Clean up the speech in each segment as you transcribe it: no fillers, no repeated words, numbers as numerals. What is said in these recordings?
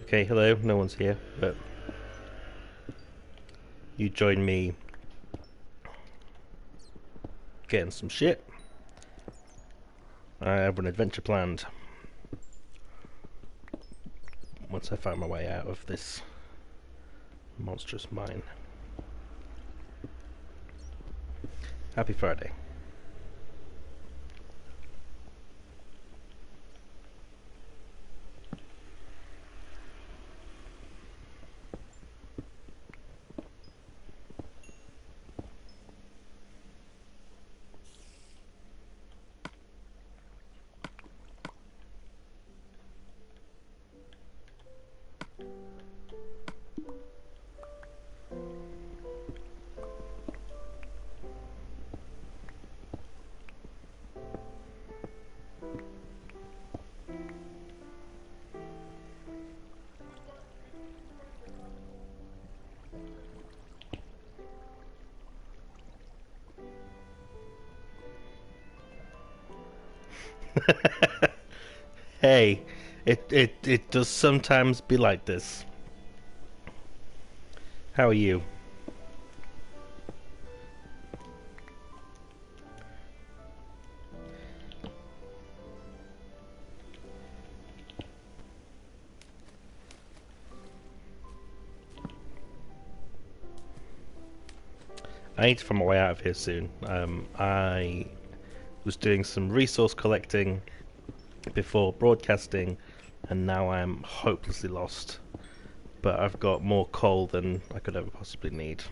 Okay, hello, no one's here, but you join me getting some shit. I have an adventure planned once I find my way out of this monstrous mine. Happy Friday. Hey, it does sometimes be like this. How are you? I need to find my way out of here soon. I was doing some resource collecting before broadcasting, and now I'm hopelessly lost. But I've got more coal than I could ever possibly need.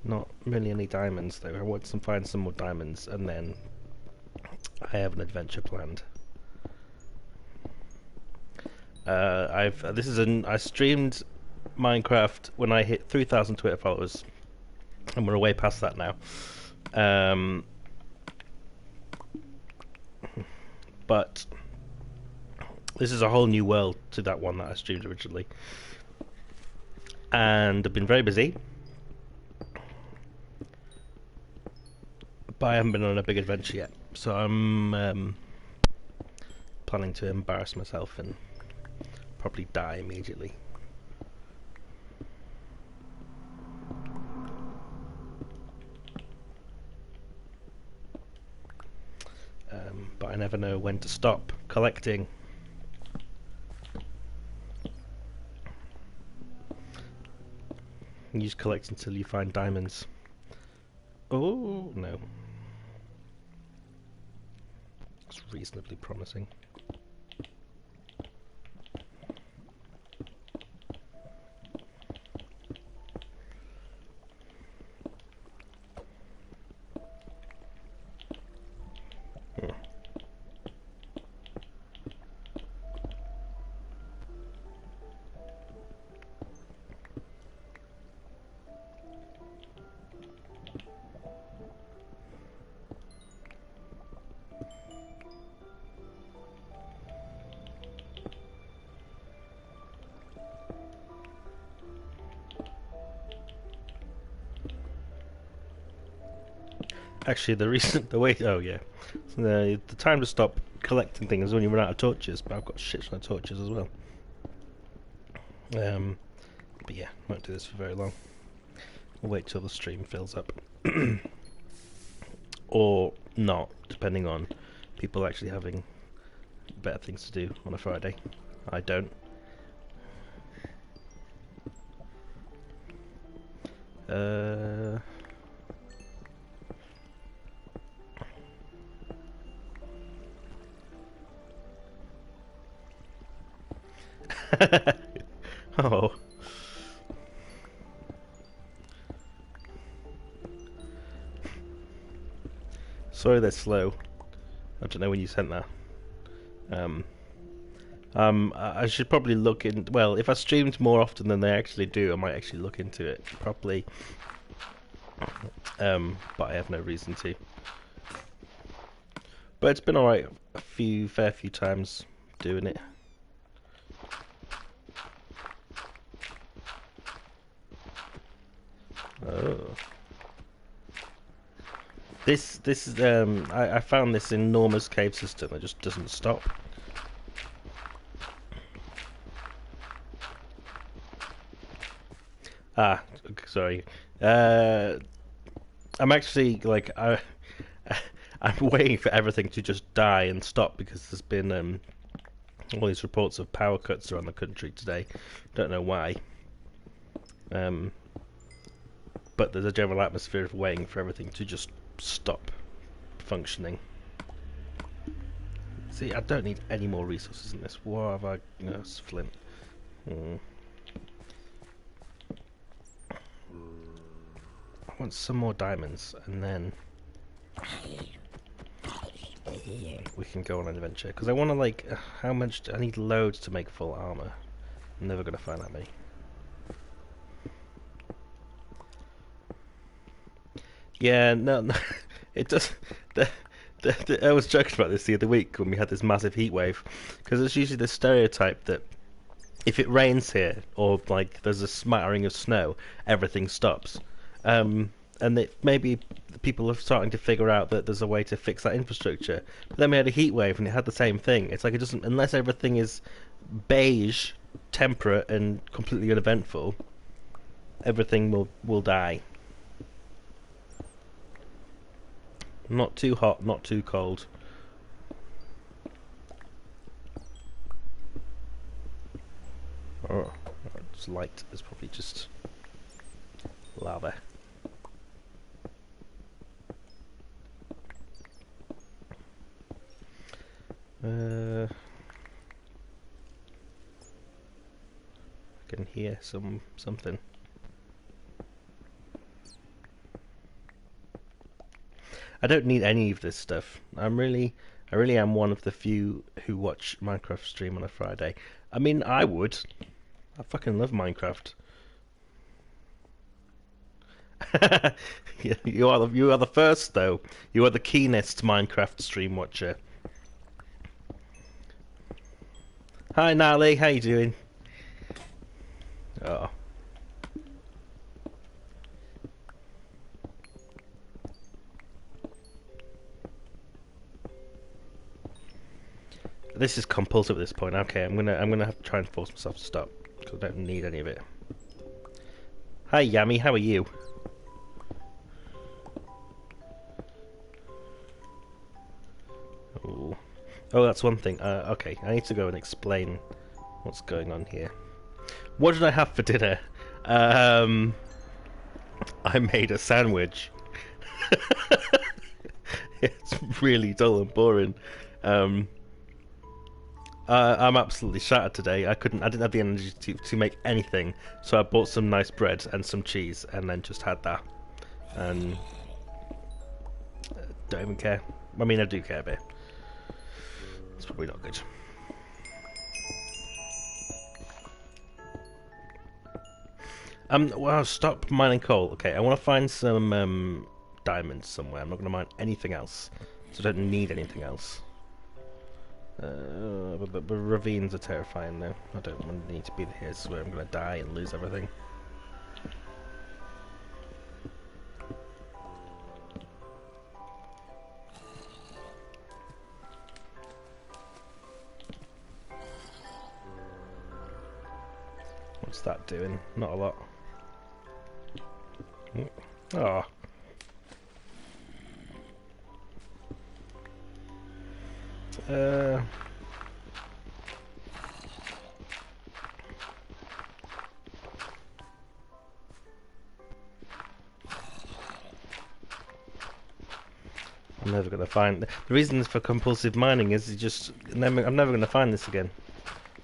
Not really any diamonds though. I want to find some more diamonds, and then I have an adventure planned. I streamed Minecraft when I hit 3,000 Twitter followers, and we're way past that now. But this is a whole new world to that one that I streamed originally, and I've been very busy. But I haven't been on a big adventure yet, so I'm planning to embarrass myself and probably die immediately. But I never know when to stop collecting. You just collect until you find diamonds. Oh, no. It's reasonably promising. Actually, the time to stop collecting things is when you run out of torches. But I've got shit ton of torches as well. But yeah, won't do this for very long. We'll wait till the stream fills up, or not, depending on people actually having better things to do on a Friday. I don't. Oh. Sorry they're slow. I don't know when you sent that. I should probably look in. Well, if I streamed more often than they actually do, I might actually look into it properly. But I have no reason to. But it's been alright a fair few times doing it. Oh. This is I found this enormous cave system that just doesn't stop. Ah, sorry. Uh, I'm actually like I'm waiting for everything to just die and stop because there's been all these reports of power cuts around the country today. Don't know why. Um, but there's a general atmosphere of waiting for everything to just stop functioning. See, I don't need any more resources in this. What have I? No, it's flint. I want some more diamonds, and then we can go on an adventure. Because I want to like, how much? I need loads to make full armor. I'm never gonna find that many. Yeah, no, it does. I was joking about this the other week when we had this massive heat wave, because it's usually the stereotype that if it rains here or like there's a smattering of snow, everything stops. And that maybe people are starting to figure out that there's a way to fix that infrastructure. But then we had a heat wave and it had the same thing. It's like it doesn't, unless everything is beige, temperate, and completely uneventful, everything will die. Not too hot, not too cold. Oh, it's light. It's probably just lava. I can hear something. I don't need any of this stuff. I really am one of the few who watch Minecraft stream on a Friday. I mean, I would. I fucking love Minecraft. You are the first though. You are the keenest Minecraft stream watcher. Hi Nali, how you doing? Oh. This is compulsive at this point. Okay, I'm gonna have to try and force myself to stop because I don't need any of it. Hi Yami, how are you? Ooh. Oh, that's one thing. Okay, I need to go and explain what's going on here. What did I have for dinner? I made a sandwich. It's really dull and boring. I'm absolutely shattered today. I didn't have the energy to make anything, so I bought some nice bread and some cheese, and then just had that. And don't even care. I mean, I do care a bit. It's probably not good. Well, stop mining coal. Okay, I want to find some diamonds somewhere. I'm not going to mine anything else, so I don't need anything else. But ravines are terrifying though. I don't want to need to be here. This is where I'm going to die and lose everything. What's that doing? Not a lot. Oh. I'm never going to find... The reason for compulsive mining is I'm never going to find this again.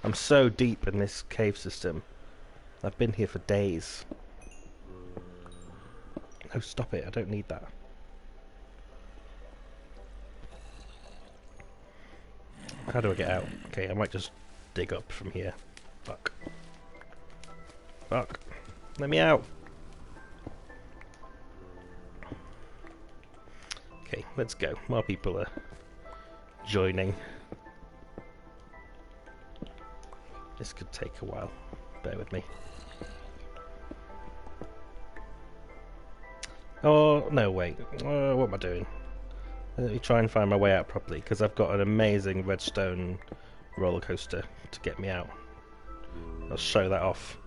I'm so deep in this cave system. I've been here for days. Oh, stop it. I don't need that. How do I get out? Okay, I might just dig up from here. Fuck. Fuck. Let me out. Okay, let's go. More people are joining. This could take a while. Bear with me. Oh, no, wait. What am I doing? Let me try and find my way out properly, because I've got an amazing redstone roller coaster to get me out. I'll show that off.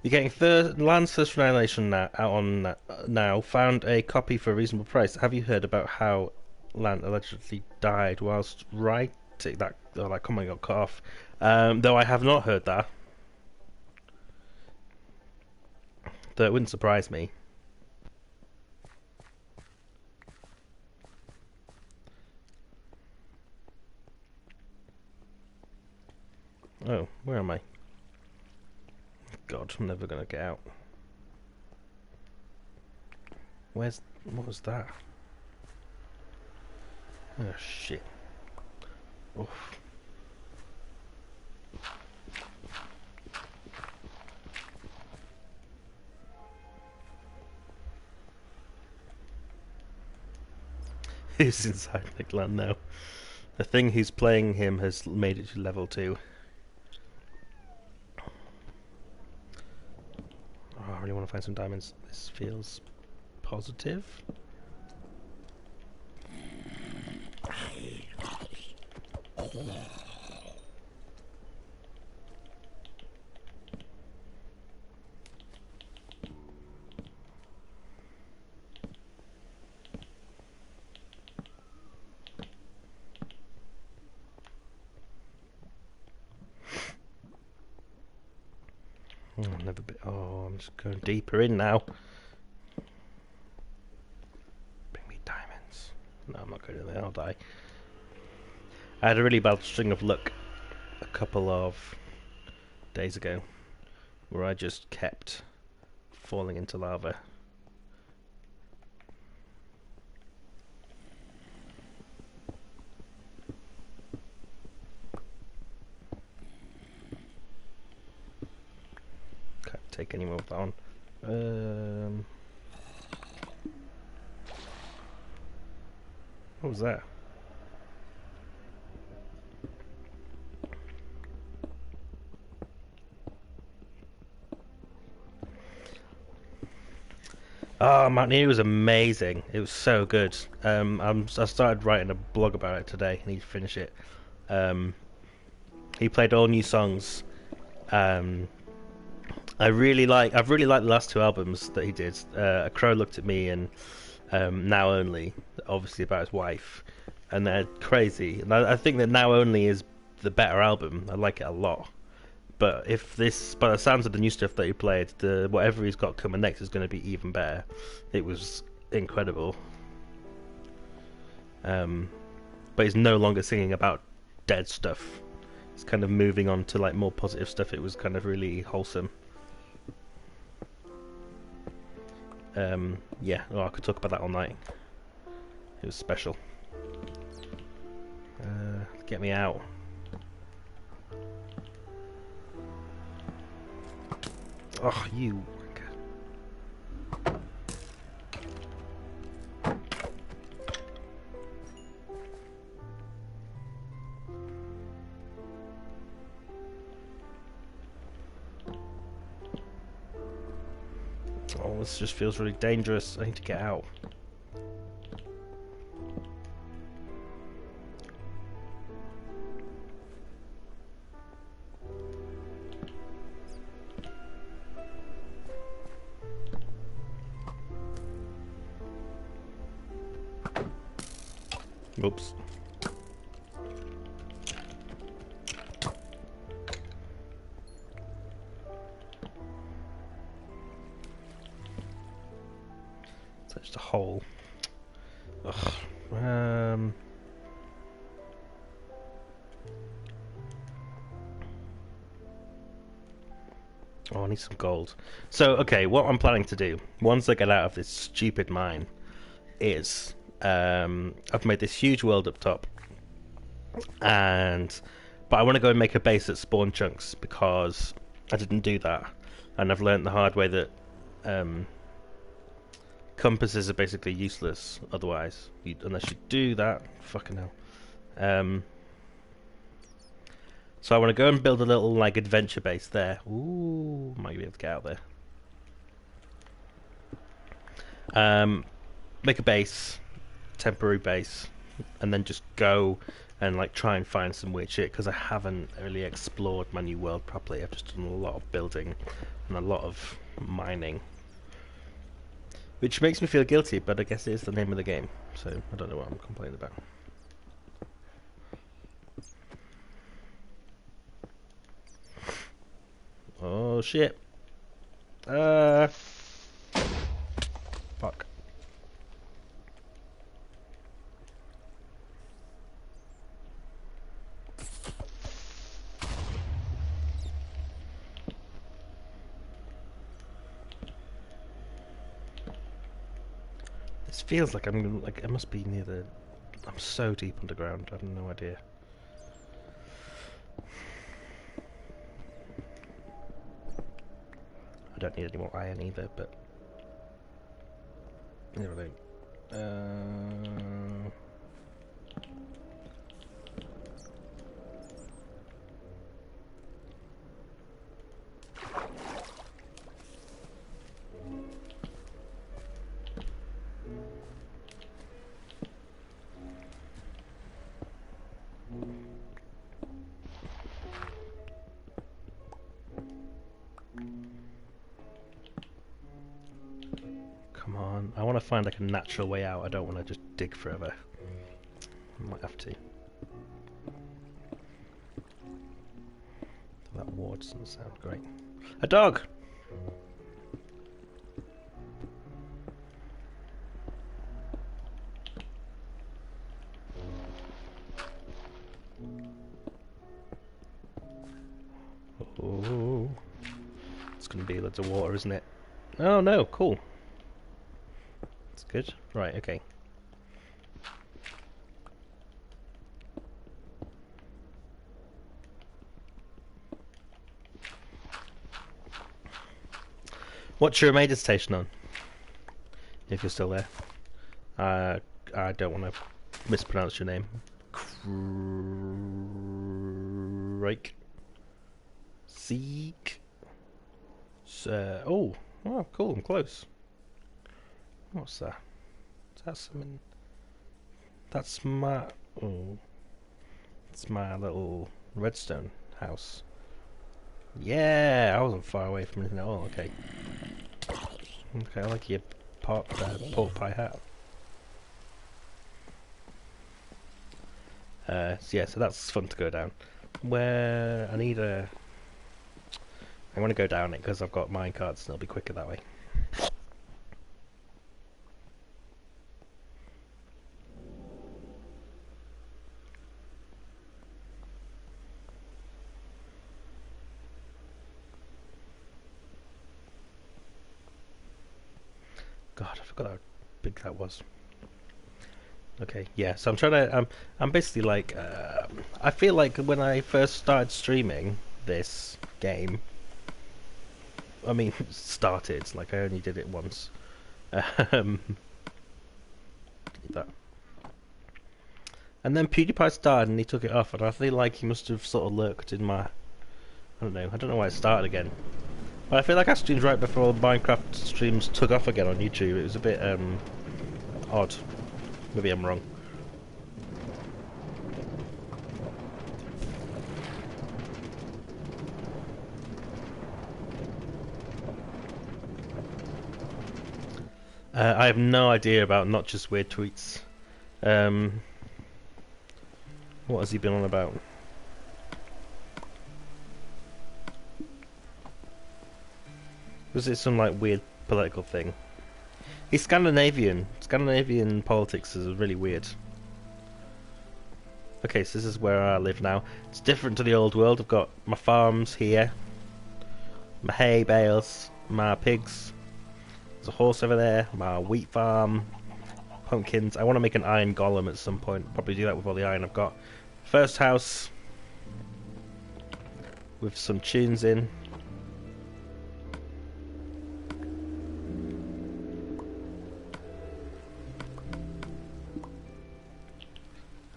You're getting Land Thirst for Annihilation now, out on now. Found a copy for a reasonable price. Have you heard about how Land allegedly died whilst writing that? Oh, that comment got cut off. Though I have not heard that. Though it wouldn't surprise me. Oh, where am I? God, I'm never gonna get out. What was that? Oh shit. Oof. Who's inside Nickland now? The thing who's playing him has made it to level 2. Oh, I really want to find some diamonds. This feels positive. Never been. Oh, I'm just going deeper in now. Bring me diamonds. No, I'm not going in there. I'll die. I had a really bad string of luck a couple of days ago, where I just kept falling into lava. Can't take any more of that on. What was that? Oh, Mountaineer was amazing. It was so good. I started writing a blog about it today. I need to finish it. He played all new songs. I've really liked the last 2 albums that he did. A Crow Looked at Me and Now Only, obviously about his wife, and they're crazy. And I think that Now Only is the better album. I like it a lot. But by the sounds of the new stuff that he played, whatever he's got coming next is going to be even better. It was incredible. But he's no longer singing about dead stuff. He's kind of moving on to like more positive stuff. It was kind of really wholesome. Yeah, I could talk about that all night. It was special. Get me out. Oh, you. Oh, this just feels really dangerous. I need to get out. Oops. So just a hole. Ugh. Oh, I need some gold. So, okay, what I'm planning to do, once I get out of this stupid mine, is I've made this huge world up top, but I want to go and make a base at Spawn Chunks because I didn't do that, and I've learned the hard way that compasses are basically useless otherwise, unless you do that. Fucking hell. So I want to go and build a little like adventure base there. Ooh, might be able to get out there. Make a base, temporary base and then just go and like try and find some weird shit, because I haven't really explored my new world properly. I've just done a lot of building and a lot of mining, which makes me feel guilty, but I guess it is the name of the game, so I don't know what I'm complaining about. Oh shit. Fuck. This feels like I'm like I must be near the. I'm so deep underground. I have no idea. I don't need any more iron either, but anyway. Come on, I want to find like a natural way out. I don't want to just dig forever. I might have to. That ward doesn't sound great. A dog! Oh, it's going to be loads of water, isn't it? Oh no, cool. That's good. Right, okay. What's your meditation on? If you're still there. I don't want to mispronounce your name. Crake. Seek. Oh, cool, I'm close. What's that? Is that something? That's my... Oh. It's my little redstone house. Yeah, I wasn't far away from anything at all, okay. Okay, I like your pork pie hat. So yeah, so that's fun to go down. Where I need a... I want to go down it because I've got minecarts and it'll be quicker that way. God, I forgot how big that was. Okay, yeah, so I'm trying to... I'm basically like... I feel like when I first started streaming this game... I mean, started, like I only did it once. That. And then PewDiePie started and he took it off, and I feel like he must have sort of lurked in my... I don't know why it started again. But I feel like I streamed right before Minecraft streams took off again on YouTube. It was a bit odd. Maybe I'm wrong. I have no idea about Not Just Weird Tweets. What has he been on about? Was it some like weird political thing? He's Scandinavian. Scandinavian politics is really weird. Okay, so this is where I live now. It's different to the old world. I've got my farms here, my hay bales, my pigs. There's a horse over there, my wheat farm, pumpkins. I want to make an iron golem at some point. Probably do that with all the iron I've got. First house with some tunes in.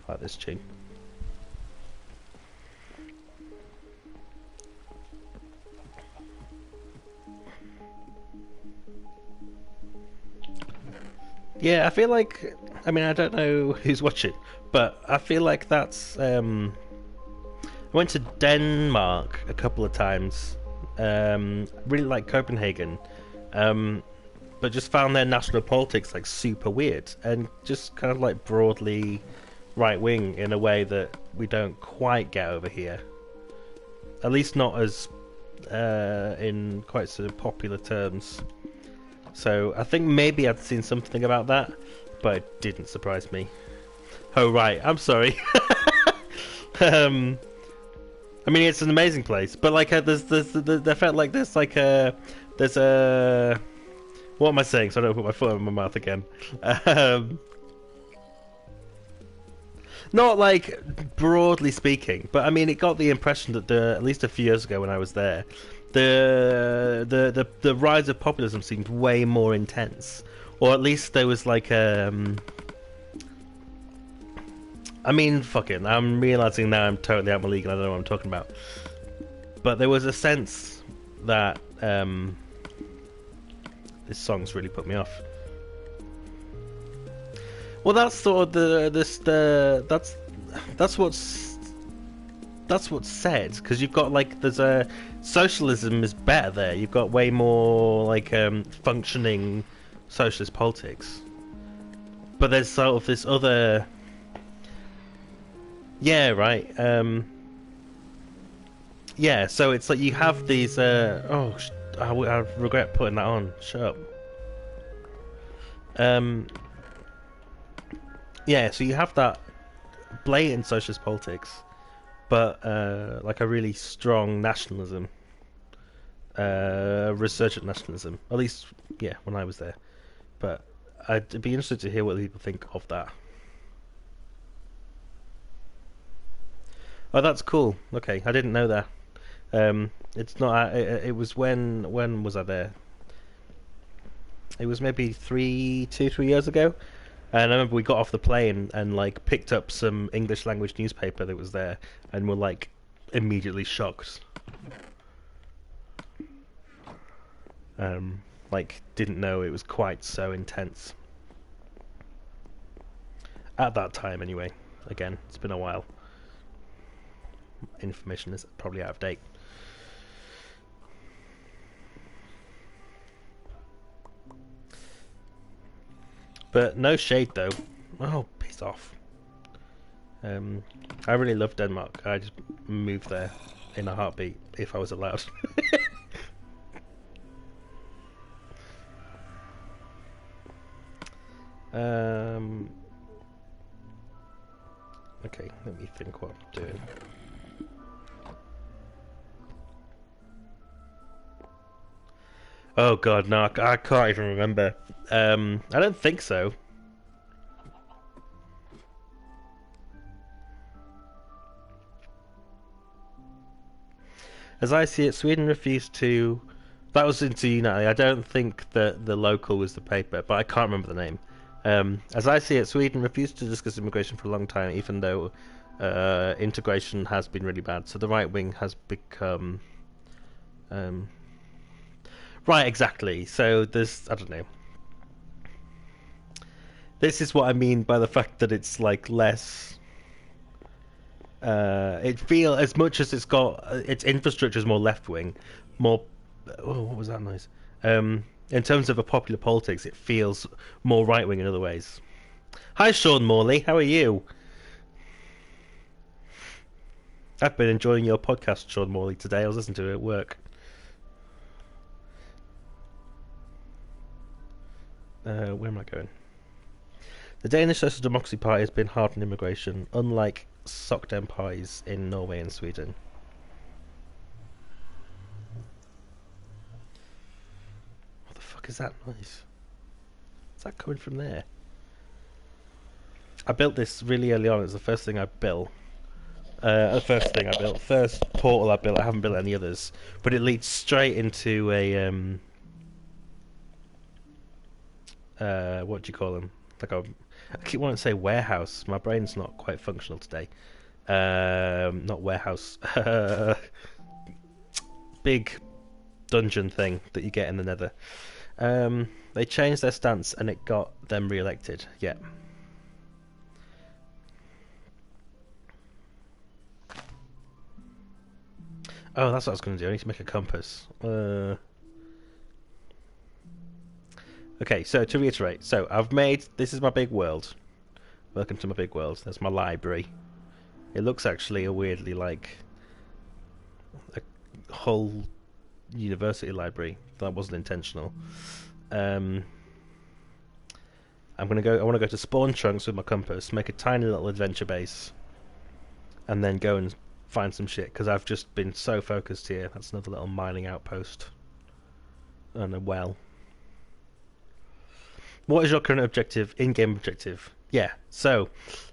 I like this tune. Yeah, I feel like I mean, I don't know who's watching, but I feel like that's. I went to Denmark a couple of times. Really like Copenhagen, but just found their national politics like super weird and just kind of like broadly right wing in a way that we don't quite get over here. At least not as in quite sort of popular terms. So I think maybe I'd seen something about that, but it didn't surprise me. Oh right, I'm sorry. I mean, it's an amazing place, but like, I felt like there's a. What am I saying? So I don't put my foot in my mouth again. Not like broadly speaking, but I mean, it got the impression that at least a few years ago when I was there, the rise of populism seemed way more intense, or at least there was like I mean, fucking, I'm realizing now I'm totally out of my league and I don't know what I'm talking about. But there was a sense that this song's really put me off. Well, that's sort of that's what's said, because you've got like socialism is better there. You've got way more like functioning socialist politics. But there's sort of this other. Yeah, right. Yeah, so it's like you have these. I regret putting that on. Shut up. Yeah, so you have that blatant socialist politics, but like a really strong nationalism, resurgent nationalism. At least, yeah, when I was there. But I'd be interested to hear what people think of that. Oh, that's cool. Okay, I didn't know that. It's not. It was when was I there? It was maybe 3 years ago, and I remember we got off the plane and like picked up some English language newspaper that was there, and were like immediately shocked. Like didn't know it was quite so intense at that time. Anyway, again, it's been a while. Information is probably out of date. But no shade though. Oh, piss off. I really love Denmark. I'd just move there in a heartbeat if I was allowed. Okay, let me think what I'm doing. Oh god, no, I can't even remember. I don't think so. As I see it, Sweden refused to. That was into United. I don't think that the local was the paper, but I can't remember the name. As I see it, Sweden refused to discuss immigration for a long time, even though integration has been really bad. So the right wing has become. Right, exactly. So there's, I don't know. This is what I mean by the fact that it's like less. It feel as much as it's got its infrastructure is more left wing, more. Oh, what was that noise? In terms of a popular politics, it feels more right wing in other ways. Hi, Sean Morley. How are you? I've been enjoying your podcast, Sean Morley, today. I was listening to it at work. Where am I going? The Danish Social Democracy Party has been hard on immigration, unlike Sockdem parties in Norway and Sweden. What the fuck is that noise? Is that coming from there? I built this really early on. It's the first thing I built. First portal I built. I haven't built any others, but it leads straight into a what do you call them? Like I keep wanting to say warehouse. My brain's not quite functional today. Not warehouse. Big dungeon thing that you get in the Nether. They changed their stance and it got them re-elected. Yeah. Oh, that's what I was going to do. I need to make a compass. Okay, so to reiterate, so I've made, this is my big world. Welcome to my big world. That's my library. It looks actually a weirdly like a whole university library. That wasn't intentional. I'm gonna go. I want to go to spawn chunks with my compass, make a tiny little adventure base, and then go and find some shit. Because I've just been so focused here. That's another little mining outpost. And a well. What is your current objective? In-game objective? Yeah. So,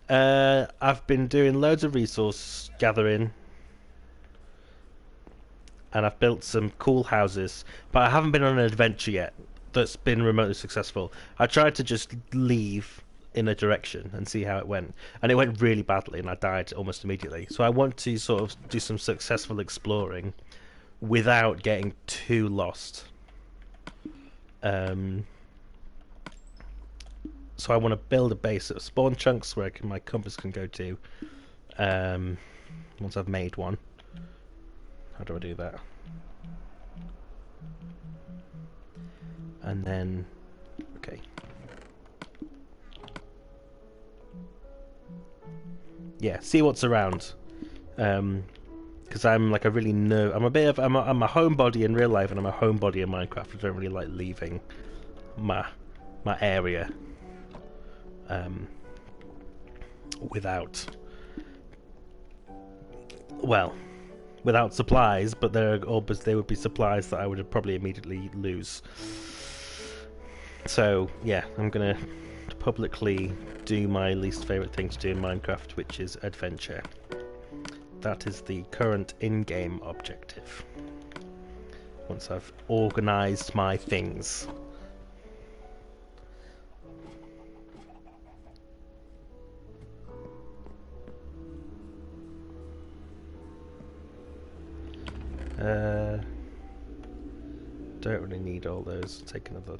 I've been doing loads of resource gathering, and I've built some cool houses, but I haven't been on an adventure yet that's been remotely successful. I tried to just leave in a direction and see how it went, and it went really badly, and I died almost immediately. So I want to sort of do some successful exploring without getting too lost. So I want to build a base of spawn chunks where my compass can go to. Once I've made one. How do I do that? And then, okay. Yeah, see what's around. Because I'm like a really I'm a homebody in real life, and I'm a homebody in Minecraft. I don't really like leaving my area without supplies, but there would be supplies that I would probably immediately lose. So yeah, I'm gonna publicly do my least favourite thing to do in Minecraft, which is adventure. That is the current in-game objective. Once I've organised my things. Don't really need all those. Take another.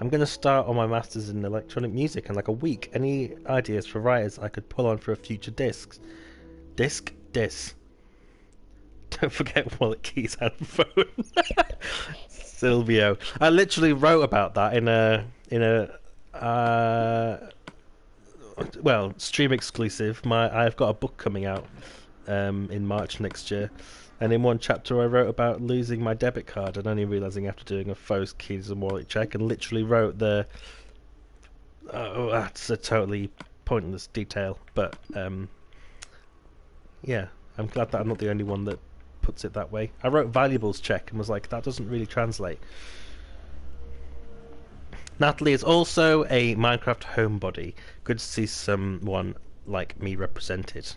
I'm going to start on my masters in electronic music in like a week. Any ideas for writers I could pull on for a future disc? Don't forget wallet, keys, and phone. Silvio. I literally wrote about that in a stream exclusive. I've got a book coming out in March next year. And in one chapter I wrote about losing my debit card and only realising after doing a faux keys and wallet check, and literally wrote that's a totally pointless detail, but yeah, I'm glad that I'm not the only one that puts it that way. I wrote valuables check and was like, that doesn't really translate. Natalie is also a Minecraft homebody. Good to see someone like me represented.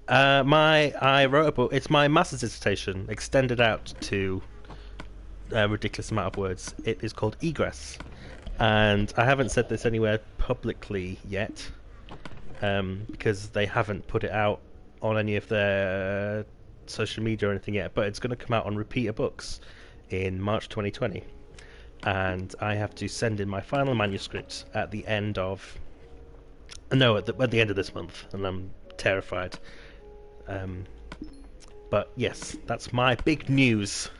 I wrote a book. It's my master's dissertation, extended out to a ridiculous amount of words. It is called Egress, and I haven't said this anywhere publicly yet, because they haven't put it out on any of their social media or anything yet. But it's going to come out on Repeater Books in March 2020, and I have to send in my final manuscript at the end of at the end of this month, and I'm terrified. But yes, that's my big news.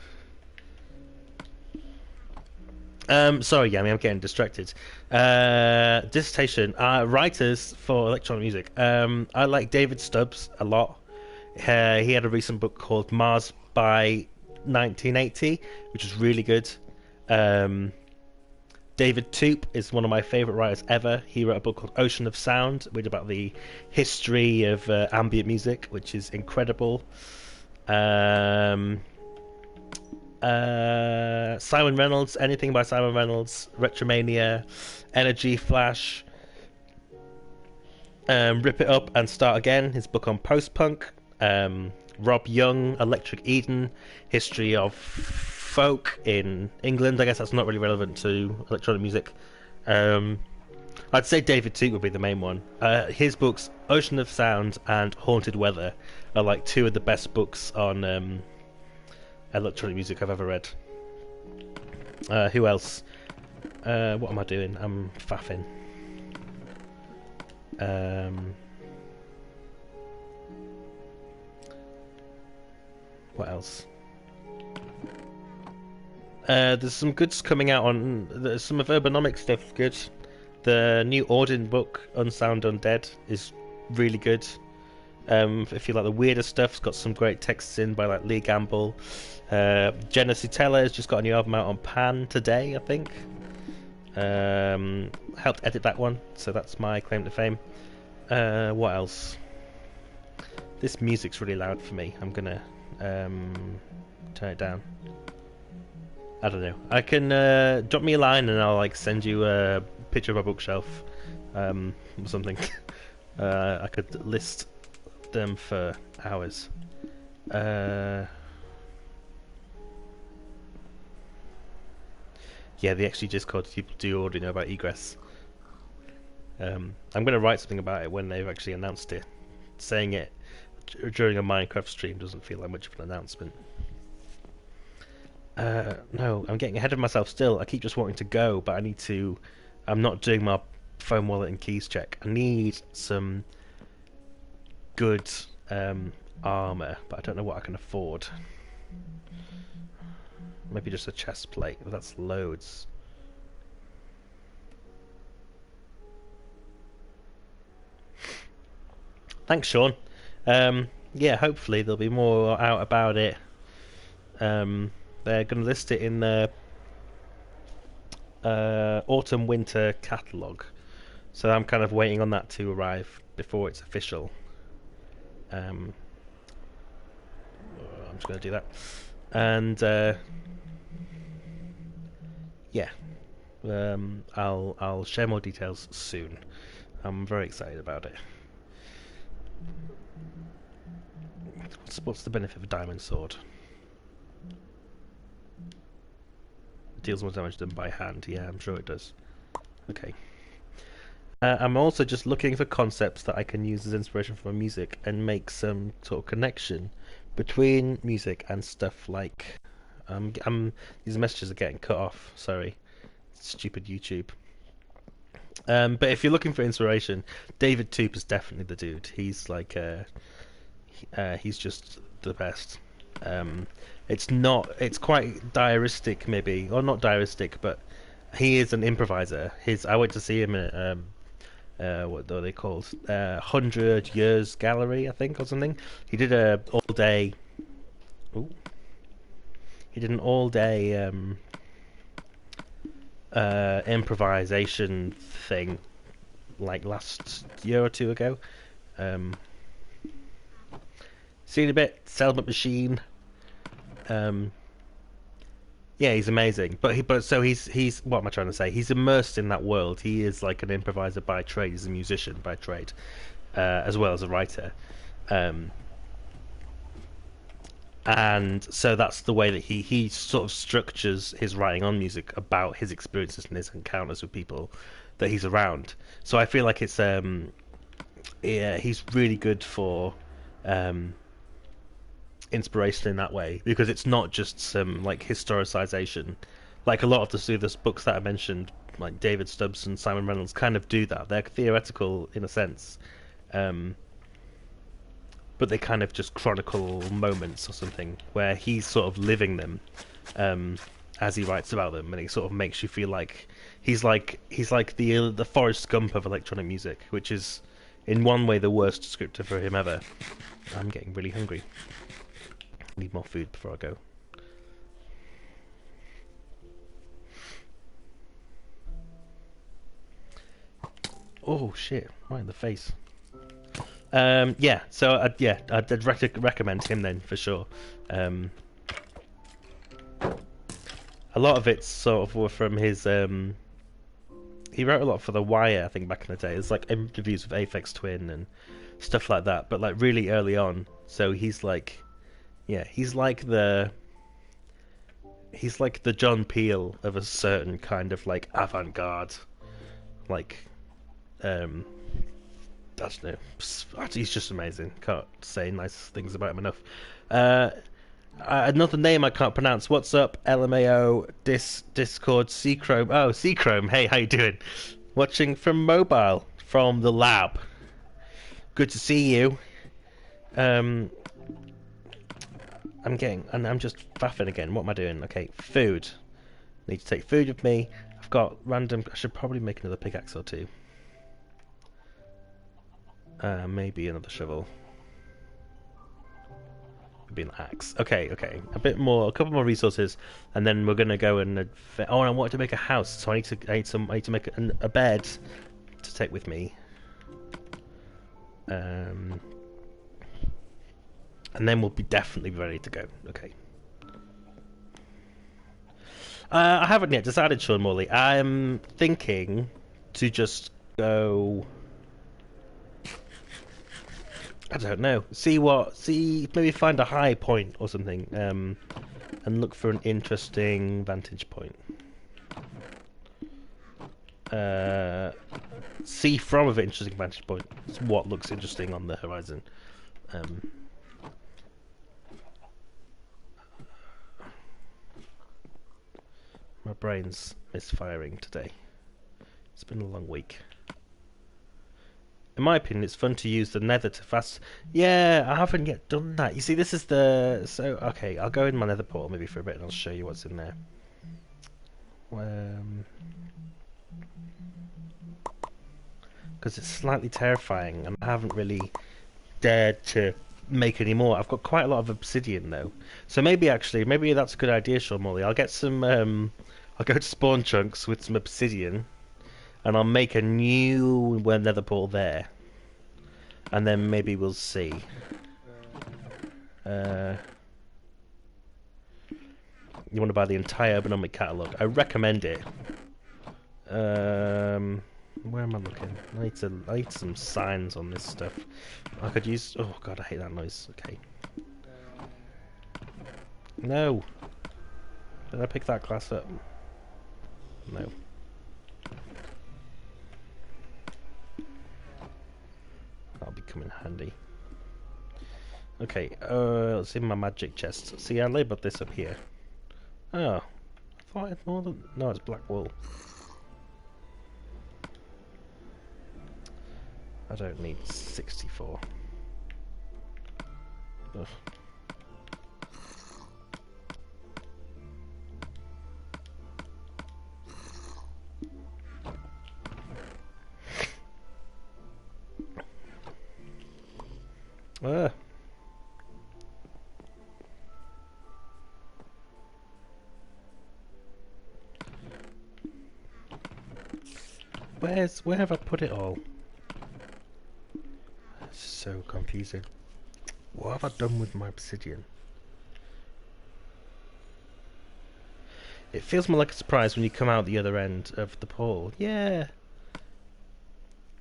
Sorry, Yami, I'm getting distracted. Dissertation. Writers for electronic music. I like David Stubbs a lot. He had a recent book called Mars by 1980, which is really good. David Toop is one of my favourite writers ever. He wrote a book called Ocean of Sound, which is about the history of ambient music, which is incredible. Simon Reynolds, anything by Simon Reynolds, Retromania, Energy Flash, Rip It Up and Start Again, his book on post-punk. Rob Young, Electric Eden, history of folk in England. I guess that's not really relevant to electronic music. I'd say David Toop would be the main one. His books, Ocean of Sound and Haunted Weather, are like two of the best books on electronic music I've ever read. Who else? What am I doing? I'm faffing. What else? There's some goods coming out on some of Urbanomics stuff. Good. The new Auden book, Unsound Undead, is really good. If you like the weirder stuff, it's got some great texts in by like Lee Gamble. Jenna Sutella has just got a new album out on Pan today, I think. Helped edit that one, so that's my claim to fame. What else? This music's really loud for me. I'm gonna turn it down. I don't know. I can drop me a line and I'll like send you a picture of a bookshelf, or something. I could list them for hours. Yeah, the XG Discord people do already know about Egress. I'm going to write something about it when they've actually announced it. Saying it during a Minecraft stream doesn't feel like much of an announcement. No, I'm getting ahead of myself still. I keep just wanting to go, but I need to... I'm not doing my phone wallet and keys check. I need some good armor, but I don't know what I can afford. Maybe just a chest plate, but that's loads. Thanks, Sean. Yeah, hopefully there'll be more out about it. They're going to list it in the autumn-winter catalogue, so I'm kind of waiting on that to arrive before it's official. I'm just going to do that, and yeah, I'll share more details soon. I'm very excited about it. What's the benefit of a diamond sword? Deals more damage than by hand. Yeah, I'm sure it does. Okay. I'm also just looking for concepts that I can use as inspiration for my music and make some sort of connection between music and stuff like... these messages are getting cut off. Sorry. Stupid YouTube. But if you're looking for inspiration, David Toop is definitely the dude. He's like... he's just the best. It's quite diaristic maybe, or not diaristic, but he is an improviser. I went to see him at what are they called? 100 Years Gallery, I think, or something. He did a all day. Ooh. He did an all day improvisation thing, like last year or two ago. Seen a bit, Settlement Machine. Yeah, he's amazing. But he's what am I trying to say? He's immersed in that world. He is like an improviser by trade. He's a musician by trade, as well as a writer. And so that's the way that he sort of structures his writing on music about his experiences and his encounters with people that he's around. So I feel like it's yeah, he's really good for inspiration in that way, because it's not just some like historicization. Like a lot of the books that I mentioned, like David Stubbs and Simon Reynolds, kind of do that. They're theoretical in a sense, but they kind of just chronicle moments or something where he's sort of living them as he writes about them, and it sort of makes you feel like he's like the Forrest Gump of electronic music, which is in one way the worst descriptor for him ever. I'm getting really hungry. Need more food before I go. Oh shit! Right in the face. Yeah. So I'd recommend him then for sure. A lot of it's sort of were from his. He wrote a lot for The Wire, I think, back in the day. It's like interviews with Aphex Twin and stuff like that, but like really early on. So he's like. Yeah, he's like the John Peel of a certain kind of like avant-garde, like I don't know. He's just amazing. Can't say nice things about him enough. Another name I can't pronounce. What's up, LMAO, Discord, Seachrome? Oh, Seachrome. Hey, how you doing? Watching from mobile from the lab. Good to see you. I'm just faffing again. What am I doing? Okay, food. Need to take food with me. I've got random. I should probably make another pickaxe or two. Maybe another shovel. Maybe an axe. Okay. A bit more, a couple more resources, and then we're gonna go and. Oh, and I wanted to make a house, so I need to make a bed to take with me. And then we'll be definitely ready to go. Okay. I haven't yet decided, Sean Morley. I'm thinking to just go. I don't know. See, maybe find a high point or something, and look for an interesting vantage point. See from an interesting vantage point what looks interesting on the horizon. My brain's misfiring today. It's been a long week. In my opinion, it's fun to use the nether to fast... Yeah, I haven't yet done that. You see, this is the... So, okay, I'll go in my nether portal maybe for a bit and I'll show you what's in there. Because it's slightly terrifying and I haven't really dared to make any more. I've got quite a lot of obsidian, though. So maybe that's a good idea, Sean Morley. I'll get some... I'll go to Spawn Chunks with some obsidian. And I'll make a new nether portal there. And then maybe we'll see. You want to buy the entire Urbanomic catalogue? I recommend it. Where am I looking? I need some signs on this stuff. I could use... Oh god, I hate that noise. Okay. No! Did I pick that class up? No. That'll be coming handy. Okay, it's in my magic chest. See, I labelled this up here. Oh, I thought it more than... No, it's black wool. I don't need 64. Ugh. Where have I put it all? It's so confusing. What have I done with my obsidian? It feels more like a surprise when you come out the other end of the portal. Yeah.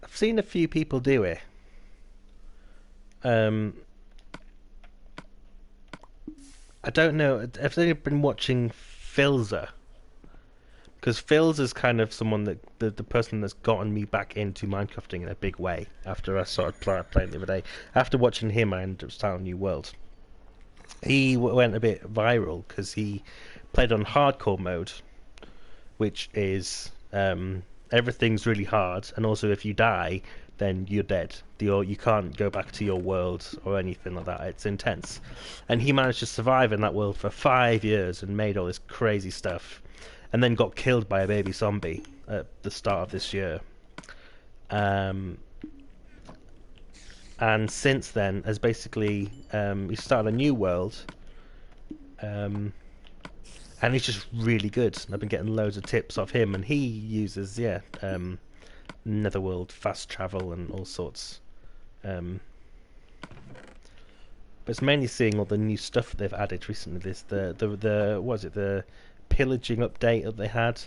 I've seen a few people do it. I don't know. Have they been watching Filza? Because Phil's is kind of someone that the person that's gotten me back into Minecrafting in a big way after I started playing the other day. After watching him, I ended up starting New World. He went a bit viral because he played on hardcore mode, which is everything's really hard, and also if you die, then you're dead. You can't go back to your world or anything like that. It's intense. And he managed to survive in that world for 5 years and made all this crazy stuff. And then got killed by a baby zombie at the start of this year. And since then has basically he started a new world. And he's just really good. I've been getting loads of tips off him, and he uses Netherworld fast travel and all sorts. But it's mainly seeing all the new stuff they've added recently. This the pillaging update that they had.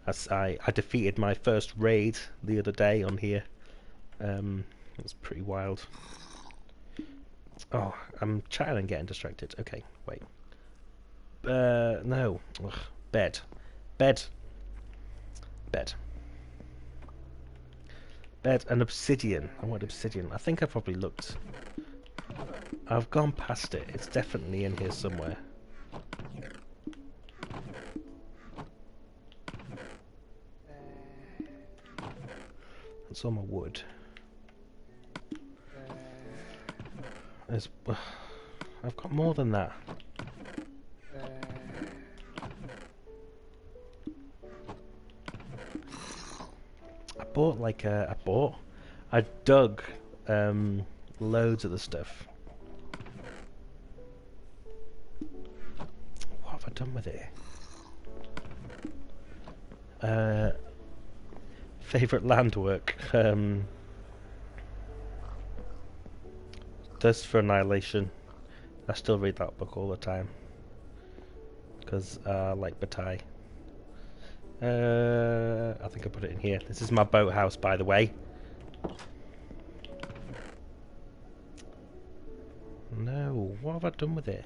As I defeated my first raid the other day on here. It was pretty wild. Oh, I'm chatting and getting distracted. Okay, wait. No. Ugh. Bed. Bed and obsidian. I want obsidian. I think I probably looked. I've gone past it. It's definitely in here somewhere. That's all my wood. I've got more than that. like I bought. I dug loads of the stuff. What have I done with it? Favorite land work. Thirst for Annihilation. I still read that book all the time because I like Bataille. I think I put it in here. This is my boathouse, by the way. No, what have I done with it?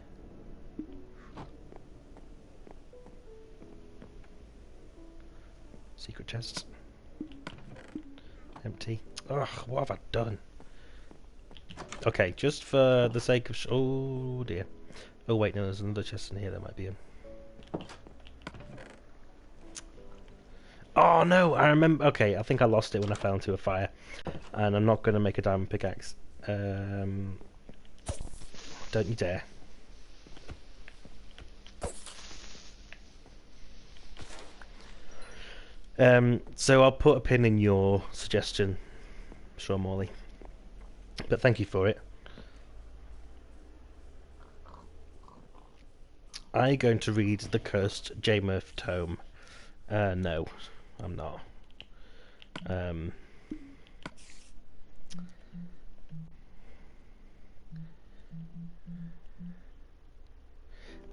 Secret chests. Empty. Ugh, what have I done? Okay, just for the sake of... oh dear. Oh wait, no, there's another chest in here that might be in. Oh no, I remember... okay, I think I lost it when I fell into a fire. And I'm not going to make a diamond pickaxe. Don't you dare. So I'll put a pin in your suggestion, Sean Morley. But thank you for it. Are you going to read the cursed J. Murph tome? No, I'm not.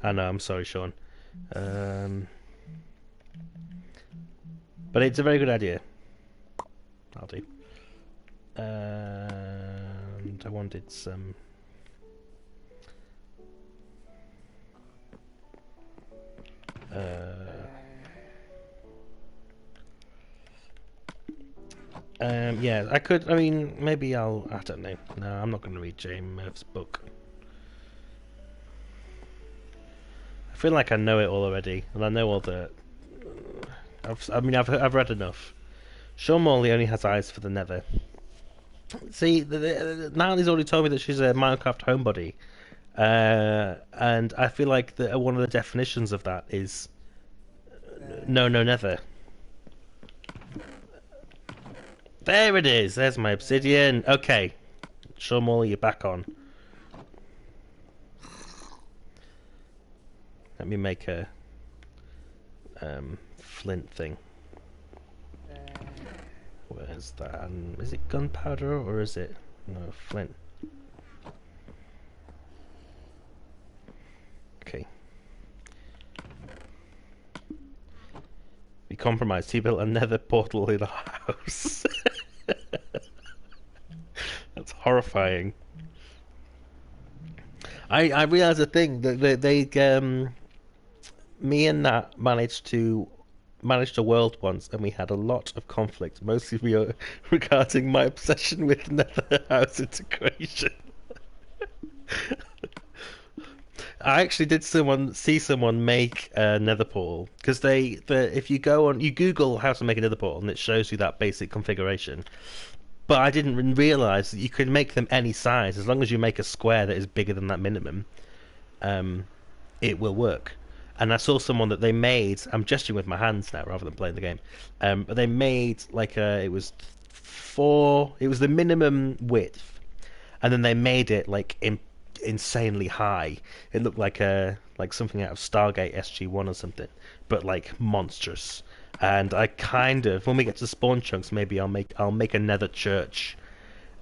I know, I'm sorry, Sean. But it's a very good idea. I'll do. And I wanted some... yeah, I could, I mean, maybe I don't know. No, I'm not going to read J. Murph's book. I feel like I know it all already, and I know all the... I've read enough. Sean Morley only has eyes for the nether. See, Natalie's already told me that she's a Minecraft homebody. And I feel like one of the definitions of that is no nether. There it is. There's my obsidian. Okay, Sean Morley, you're back on. Let me make a flint thing. Where's that? Is it gunpowder or is it no flint? Okay. We compromised. He built a nether portal in our house. That's horrifying. I realised a thing that they me and Nat managed a world once, and we had a lot of conflict, mostly regarding my obsession with nether house integration. I actually did see someone make a nether portal, because if you Google how to make a nether portal, and it shows you that basic configuration. But I didn't realise that you could make them any size, as long as you make a square that is bigger than that minimum. It will work. And I saw someone that they made. I'm gesturing with my hands now rather than playing the game. But they made like it was the minimum width, and then they made it like insanely high. It looked like something out of Stargate SG-1 or something, but like monstrous. And I kind of, when we get to spawn chunks, maybe I'll make a nether church,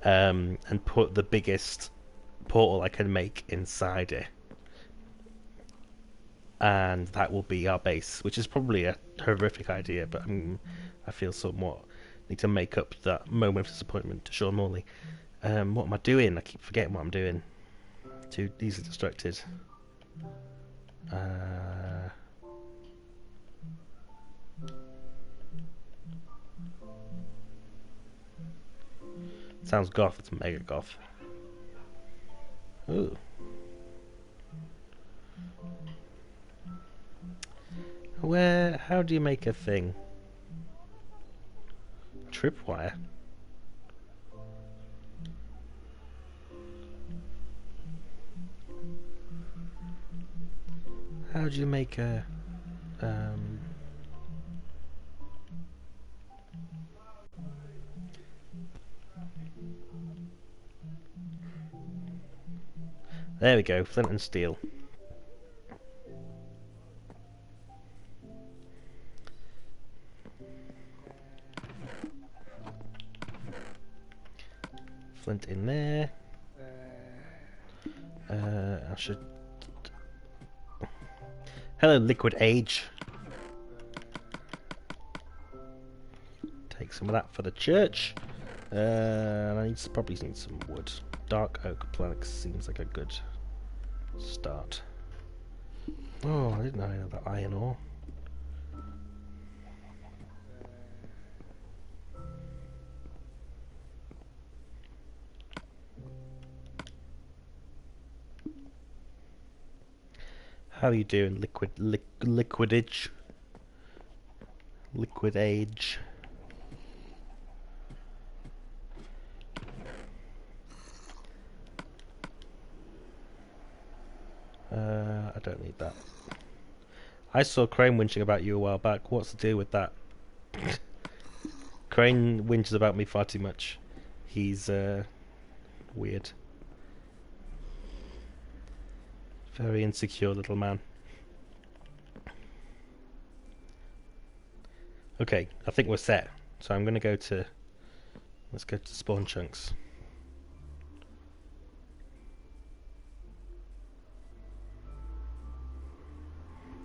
and put the biggest portal I can make inside it. And that will be our base, which is probably a horrific idea, but I feel somewhat need to make up that moment of disappointment to Sean Morley. What am I doing? I keep forgetting what I'm doing. Too easily distracted. Sounds goth. It's mega goth. Ooh. How do you make a thing? Tripwire? How do you make a... There we go, flint and steel. Flint in there. I should... Hello, Liquid Age. Take some of that for the church. I probably need some wood. Dark oak plank seems like a good start. Oh, I didn't know I had that iron ore. How are you doing, Liquid Age? Liquid Age. I don't need that. I saw Crane whinging about you a while back. What's the deal with that? Crane whinges about me far too much. He's weird. Very insecure little man. Okay, I think we're set. So I'm gonna go to... Let's go to spawn chunks.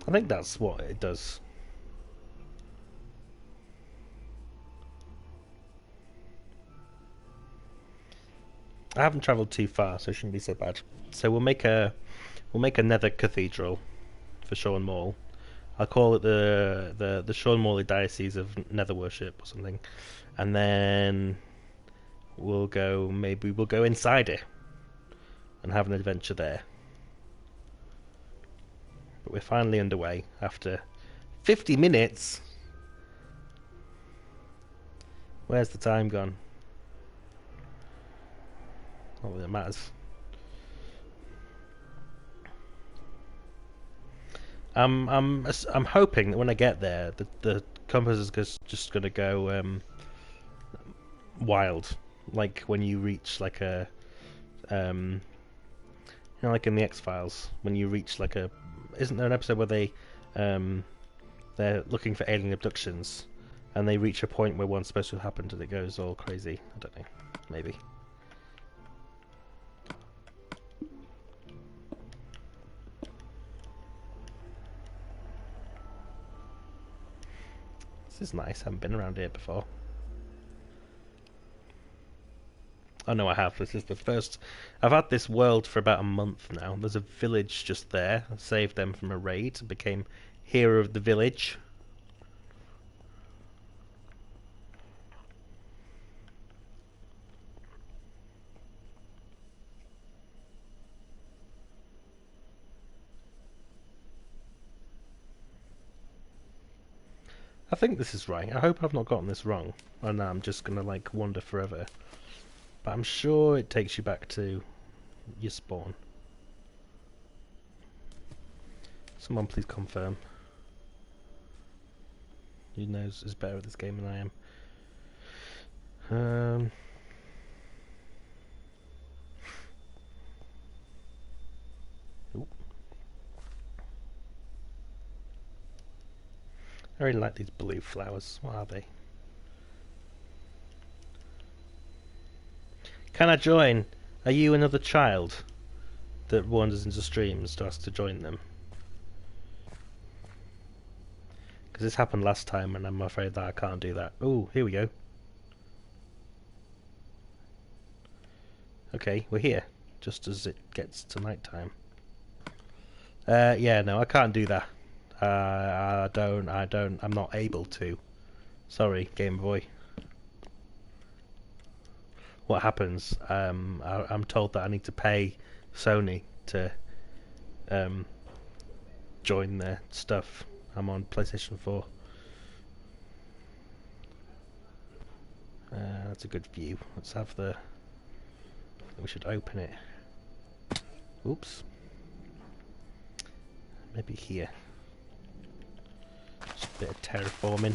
I think that's what it does. I haven't travelled too far, so it shouldn't be so bad. So we'll make a nether cathedral for Sean Mall. I'll call it the Sean Morley Diocese of Nether Worship or something, and then maybe we'll go inside it and have an adventure there. But we're finally underway after 50 minutes. Where's the time gone? Not that it matters. I'm hoping that when I get there, the compass is just gonna go wild, like when you reach like a you know, like in the X-Files, when you reach like a... Isn't there an episode where they're looking for alien abductions, and they reach a point where one's supposed to have happened and it goes all crazy? I don't know. Maybe. This is nice. I haven't been around here before. Oh no, I have. This is the first... I've had this world for about a month now. There's a village just there. I saved them from a raid. Became hero of the village. I think this is right. I hope I've not gotten this wrong. And I'm just gonna like wander forever. But I'm sure it takes you back to your spawn. Someone please confirm. Who knows is better at this game than I am. Ooh. I really like these blue flowers. What are they? Can I join? Are you another child that wanders into streams to ask to join them? Because this happened last time and I'm afraid that I can't do that. Oh, here we go. Okay, we're here. Just as it gets to night time. Yeah, no, I can't do that. I'm not able to. Sorry, Game Boy. What happens? I'm told that I need to pay Sony to join their stuff. I'm on PlayStation 4. That's a good view. Let's have the... We should open it. Oops. Maybe here. Just a bit of terraforming.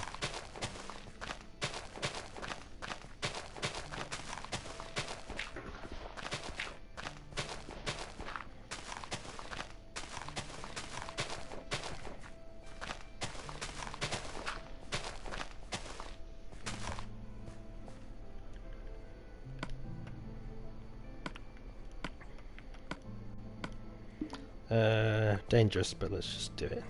Dangerous, but let's just do it.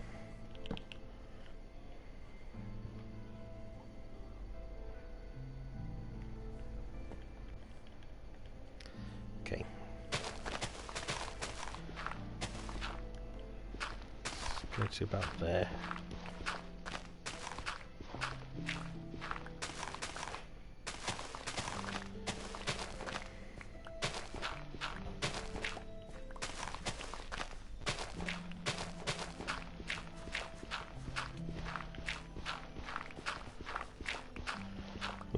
Okay. Go to about there.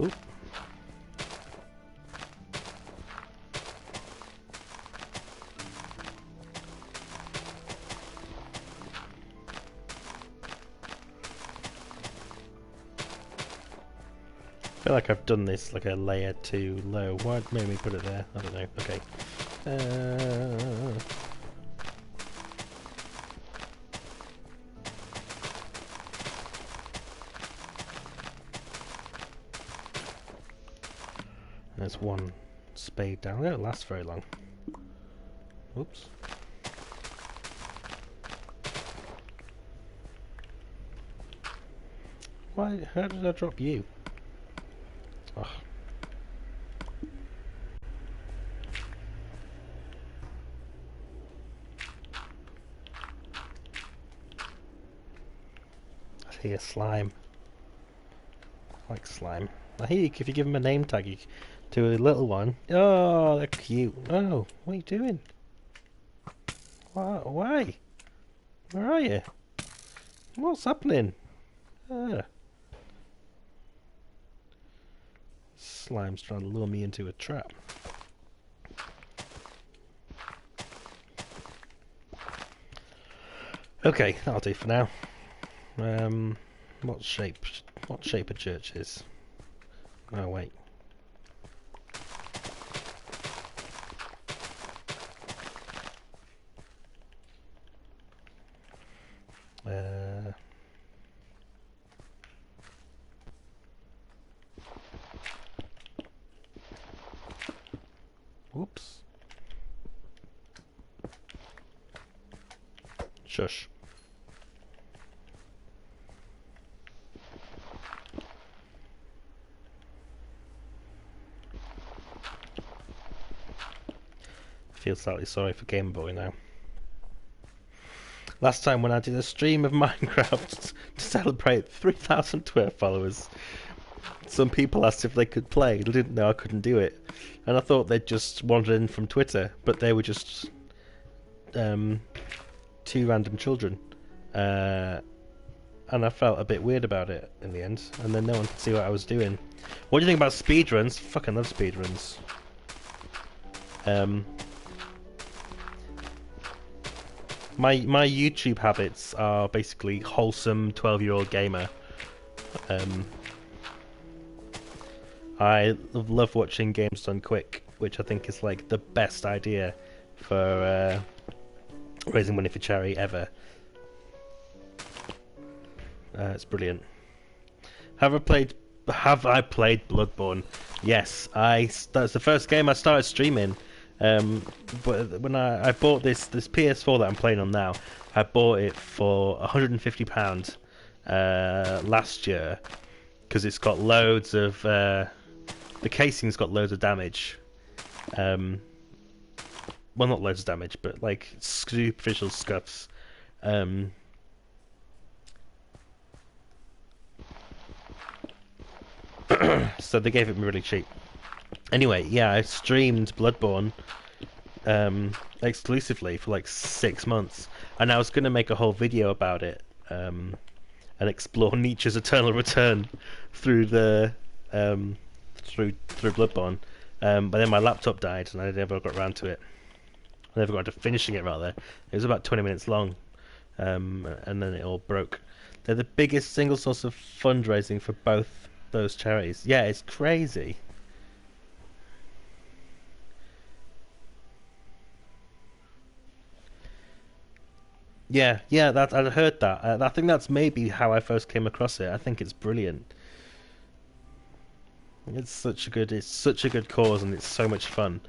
Oop. I feel like I've done this like a layer too low. Why made me put it there? I don't know. Okay. There's one spade down. They don't last very long. Oops. Why? How did I drop you? Oh. I hear slime. I like slime. I hear if you give them a name tag to a little one. Oh, they're cute. Oh, what are you doing? Why? Where are you? What's happening? Slime's trying to lure me into a trap. Okay, that'll do for now. What shape a church is? Oh wait. Whoops. Shush. I feel slightly sorry for Game Boy now. Last time when I did a stream of Minecraft to celebrate 3,000 Twitter followers, some people asked if they could play. They didn't know I couldn't do it. And I thought they'd just wandered in from Twitter, but they were just two random children. And I felt a bit weird about it in the end. And then no one could see what I was doing. What do you think about speedruns? Fucking love speedruns. My YouTube habits are basically wholesome 12-year-old gamer. I love watching games done quick, which I think is like the best idea for raising money for charity ever. It's brilliant. Have I played Bloodborne? Yes, that's the first game I started streaming. But when I bought this PS4 that I'm playing on now, I bought it for £150 last year because it's got loads of the casing's got loads of damage. Well, not loads of damage, but like superficial scuffs. So they gave it me really cheap. Anyway, yeah, I streamed Bloodborne exclusively for like 6 months, and I was going to make a whole video about it and explore Nietzsche's eternal return through the through Bloodborne, but then my laptop died and I never got around to it. I never got around to finishing it. Rather, it was about 20 minutes long, and then it all broke. They're the biggest single source of fundraising for both those charities. Yeah, it's crazy. Yeah, that I heard that. I think that's maybe how I first came across it. I think it's brilliant. It's such a good cause, and it's so much fun.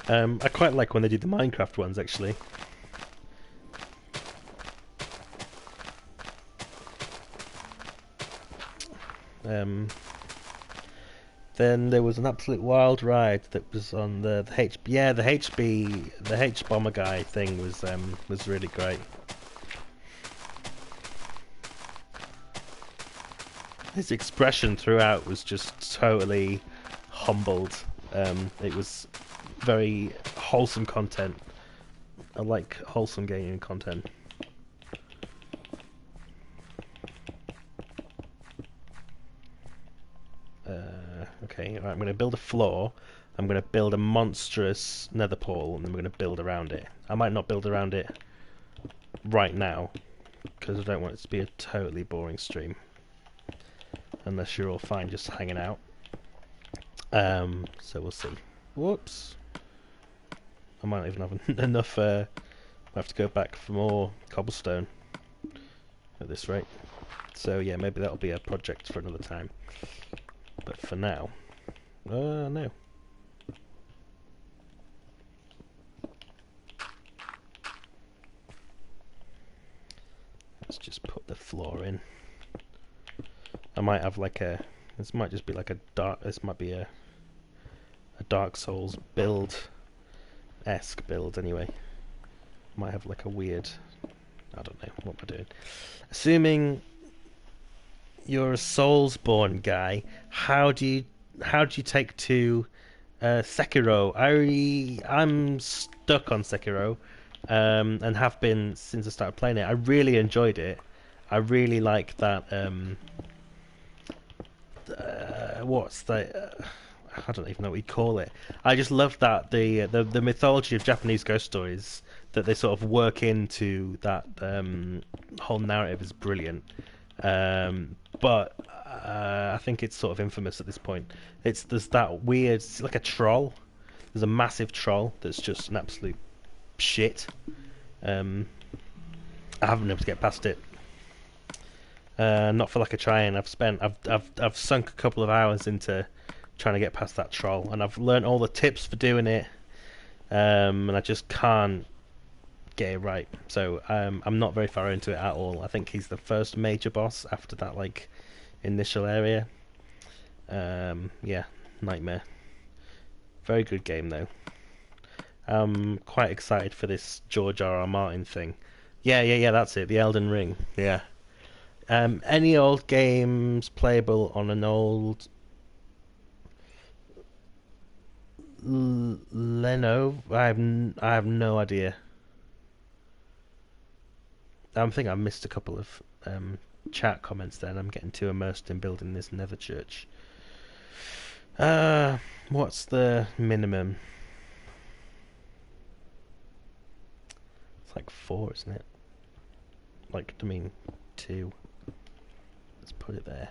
I quite like when they did the Minecraft ones, actually. Then there was an absolute wild ride that was on the H bomber guy thing was really great. His expression throughout was just totally humbled. It was very wholesome content. I like wholesome gaming content. Okay, right, I'm going to build a floor. I'm going to build a monstrous nether portal, and then we're going to build around it. I might not build around it right now, because I don't want it to be a totally boring stream. Unless you're all fine just hanging out. So we'll see. Whoops. I might not even have enough. I have to go back for more cobblestone at this rate. So yeah, maybe that'll be a project for another time. But for now, no. Let's just put the floor in. I might have like a. This might just be like a dark. This might be a Dark Souls build-esque build anyway. Might have like a weird. I don't know what am I doing. Assuming you're a Soulsborne guy, how do you take to Sekiro? I'm stuck on Sekiro, and have been since I started playing it. I really enjoyed it. I really like that. What's the? I don't even know what you call it. I just love that the mythology of Japanese ghost stories that they sort of work into that whole narrative is brilliant. But I think it's sort of infamous at this point. There's that weird, it's like a troll. There's a massive troll that's just an absolute shit. I haven't been able to get past it. Not for like a try-in. I've sunk a couple of hours into trying to get past that troll, and I've learned all the tips for doing it, and I just can't get it right. So I'm not very far into it at all. I think he's the first major boss after that like initial area. Yeah, nightmare. Very good game though. I'm quite excited for this George R.R. Martin thing. Yeah, that's it. The Elden Ring. Yeah. Any old games playable on an old Lenovo? I have no idea. I think I've missed a couple of chat comments there, and I'm getting too immersed in building this nether church. What's the minimum? It's like 4, isn't it? Like, I mean, 2. Let's put it there.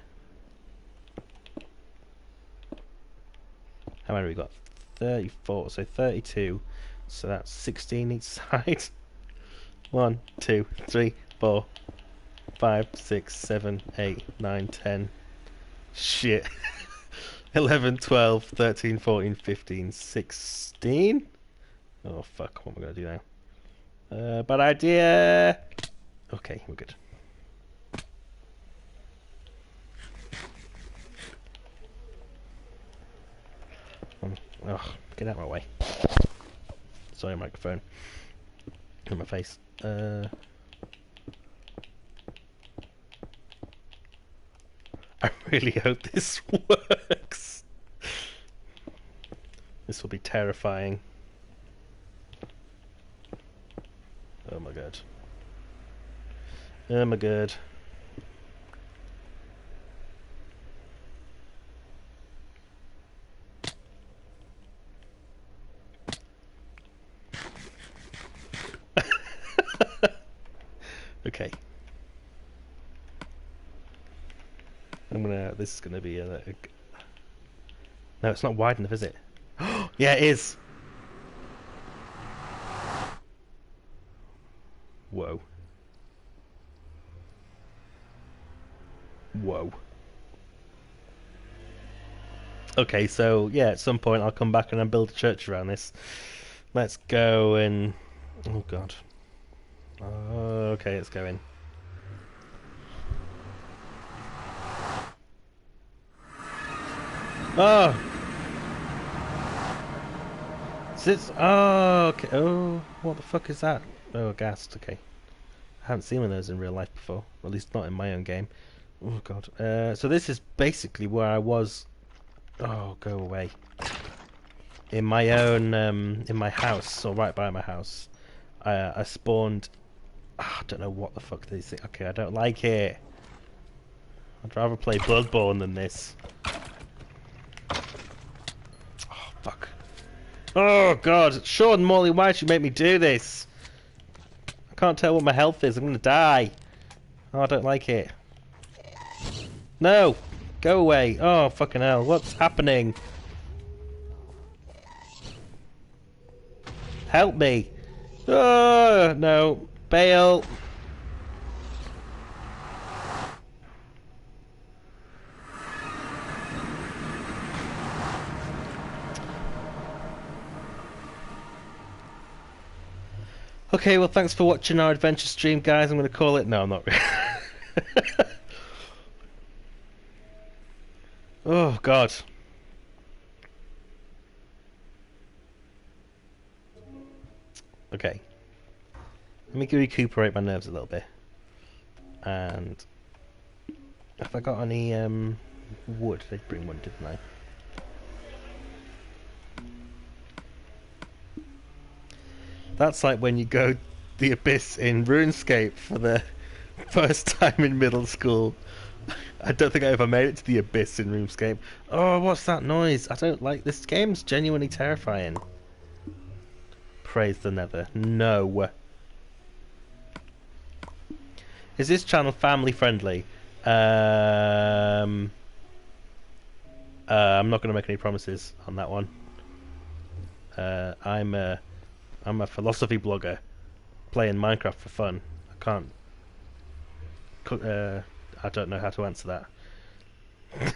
How many have we got? 34, so 32. So that's 16 each side. 1, 2, 3, 4, 5, 6, 7, 8, 9, 10. Shit. 11, 12, 13, 14, 15, 16. Oh fuck, what am I going to do now? Bad idea. Okay, we're good. Oh, get out of my way. Sorry, microphone. In my face. I really hope this works. This will be terrifying. Oh my god. Oh my god. Okay. This is gonna be a... No, it's not wide enough, is it? Yeah, it is! Whoa. Whoa. Okay, so, yeah, at some point I'll come back and I'll build a church around this. Let's go and... Oh, God. Okay, let's go in. Oh! Oh, okay. Oh, what the fuck is that? Oh, ghast. Okay. I haven't seen one of those in real life before. At least not in my own game. Oh, God. So this is basically where I was... Oh, go away. In my own... in my house, or right by my house. I spawned... I don't know what the fuck these things... Okay, I don't like it. I'd rather play Bloodborne than this. Oh, fuck. Oh, God. Sean Morley, why'd you make me do this? I can't tell what my health is. I'm gonna die. Oh, I don't like it. No! Go away. Oh, fucking hell. What's happening? Help me. Oh, no. Bail. Okay, well, thanks for watching our adventure stream, guys. I'm going to call it... No, I'm not really. Oh, God. Okay. Let me recuperate my nerves a little bit. And... Have I got any, wood? They bring one, didn't I? That's like when you go the abyss in RuneScape for the first time in middle school. I don't think I ever made it to the abyss in RuneScape. Oh, what's that noise? I don't like this game's genuinely terrifying. Praise the Nether. No. Is this channel family friendly? I'm not going to make any promises on that one. I'm a philosophy blogger playing Minecraft for fun. I can't. I don't know how to answer that.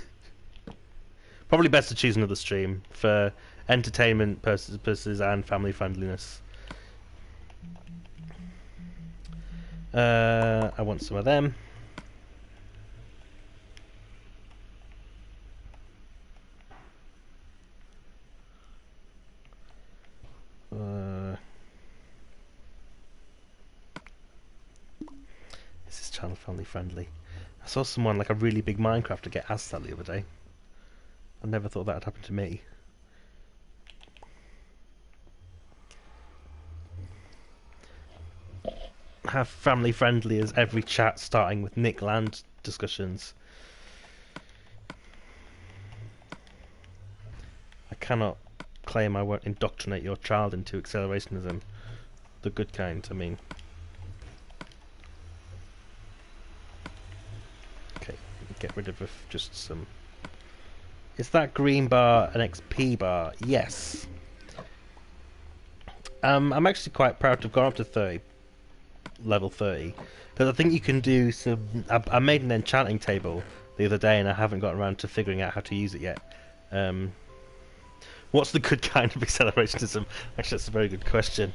Probably best to choose another stream for entertainment purposes and family friendliness. I want some of them. Is this channel family friendly? I saw someone, like a really big Minecrafter, get asked that the other day. I never thought that would happen to me. Have family friendly as every chat starting with Nick Land discussions. I cannot claim I won't indoctrinate your child into accelerationism. The good kind, I mean. Okay, get rid of just some... Is that green bar an XP bar? Yes. I'm actually quite proud to have gone up to level 30. Because I think you can do some... I made an enchanting table the other day and I haven't gotten around to figuring out how to use it yet. What's the good kind of accelerationism? Actually, that's a very good question.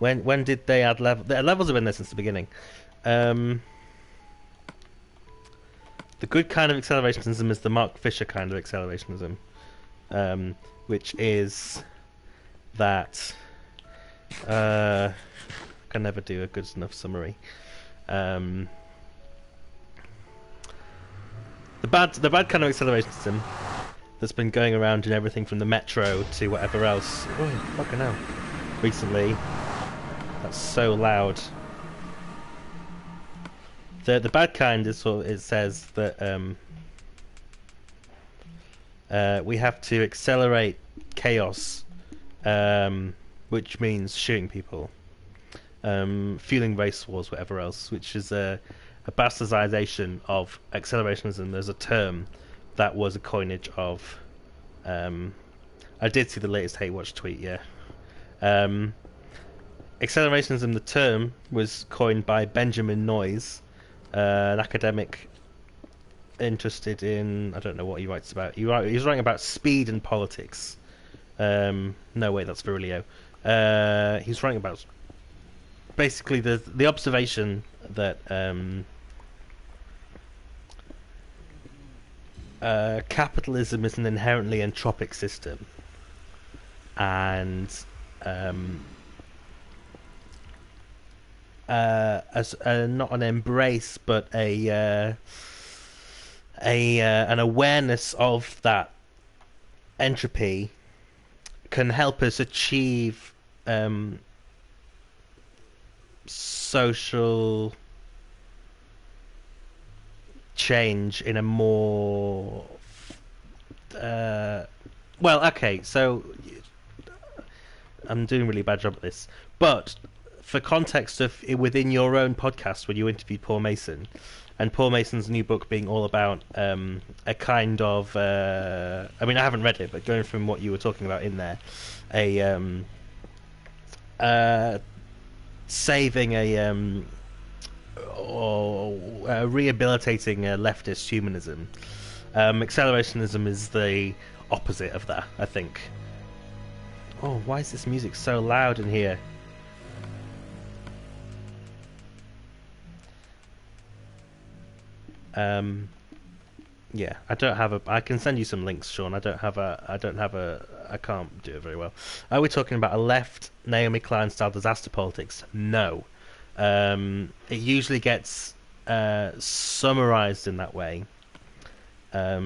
When did they add level? The levels have been there since the beginning. The good kind of accelerationism is the Mark Fisher kind of accelerationism, which is that I can never do a good enough summary. The bad kind of accelerationism that's been going around in everything from the metro to whatever else. Oh, fucking hell. Recently. That's so loud. The bad kind is sort of, it says that we have to accelerate chaos, which means shooting people, fueling race wars, whatever else, which is a bastardization of accelerationism. There's a term that was a coinage of... I did see the latest Hate Watch tweet, yeah. Accelerationism, the term, was coined by Benjamin Noyes, an academic interested in, I don't know what he writes about. He's writing about speed and politics. No, wait, that's Virilio. He's writing about basically the observation that capitalism is an inherently entropic system, and um, as not an embrace, but a an awareness of that entropy can help us achieve social change in a more well, okay, so I'm doing a really bad job at this, but for context of within your own podcast when you interviewed Paul Mason, and Paul Mason's new book being all about a kind of I mean, I haven't read it, but going from what you were talking about in there, a saving or rehabilitating leftist humanism. Accelerationism is the opposite of that, I think. Oh, why is this music so loud in here? Yeah, I don't have a. I can send you some links, Sean. I don't have a. I can't do it very well. Are we talking about a left Naomi Klein style disaster politics? No. It usually gets summarized in that way. At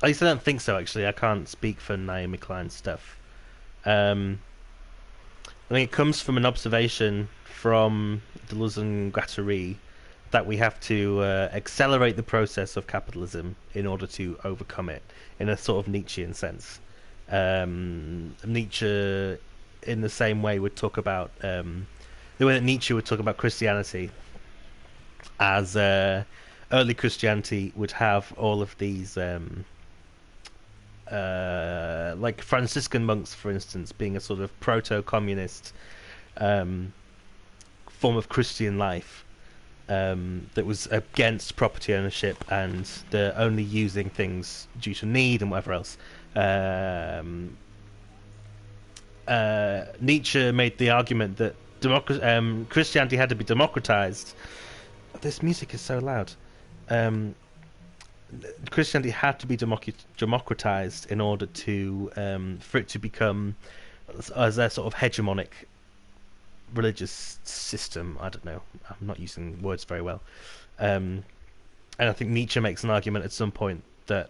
least I don't think so. Actually, I can't speak for Naomi Klein's stuff. I think it comes from an observation from Deleuze and Guattari that we have to accelerate the process of capitalism in order to overcome it, in a sort of Nietzschean sense. Nietzsche, in the same way, would talk about the way that Nietzsche would talk about Christianity, as early Christianity would have all of these, like Franciscan monks, for instance, being a sort of proto-communist form of Christian life. That was against property ownership and the only using things due to need and whatever else. Nietzsche made the argument that Christianity had to be democratized. This music is so loud. Christianity had to be democratized in order to for it to become as a sort of hegemonic religious system. I don't know. I'm not using words very well. And I think Nietzsche makes an argument at some point that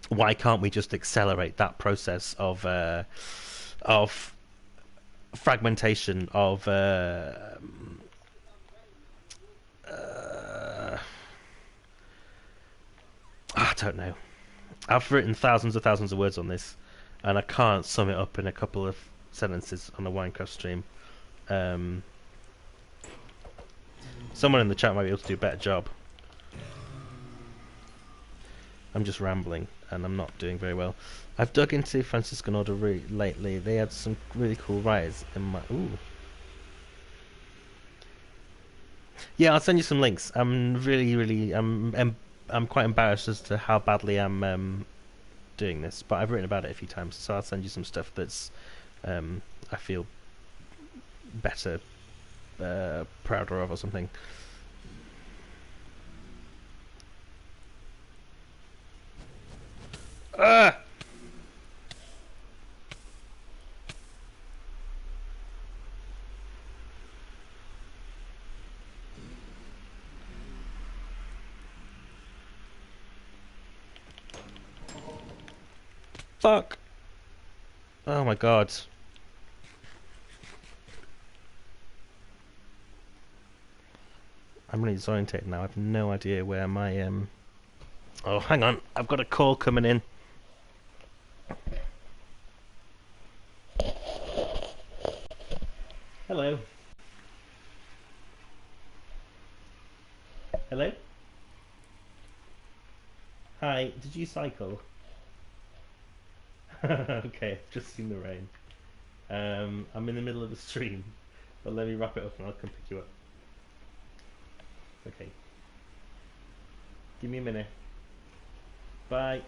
why can't we just accelerate that process of fragmentation of I don't know. I've written thousands of words on this, and I can't sum it up in a couple of sentences on a Minecraft stream. Someone in the chat might be able to do a better job. I'm just rambling, and I'm not doing very well. I've dug into Franciscan Order lately. They had some really cool writers in my... Ooh. Yeah, I'll send you some links. I'm really... I'm quite embarrassed as to how badly I'm doing this, but I've written about it a few times, so I'll send you some stuff that's I feel better, prouder of, or something. Ah! Fuck! Oh my god. I'm really disorientated now. I have no idea where my Oh, hang on. I've got a call coming in. Hello. Hello? Hi, did you cycle? Okay, I've just seen the rain. I'm in the middle of the stream, but let me wrap it up and I'll come pick you up. Okay. Give me a minute. Bye.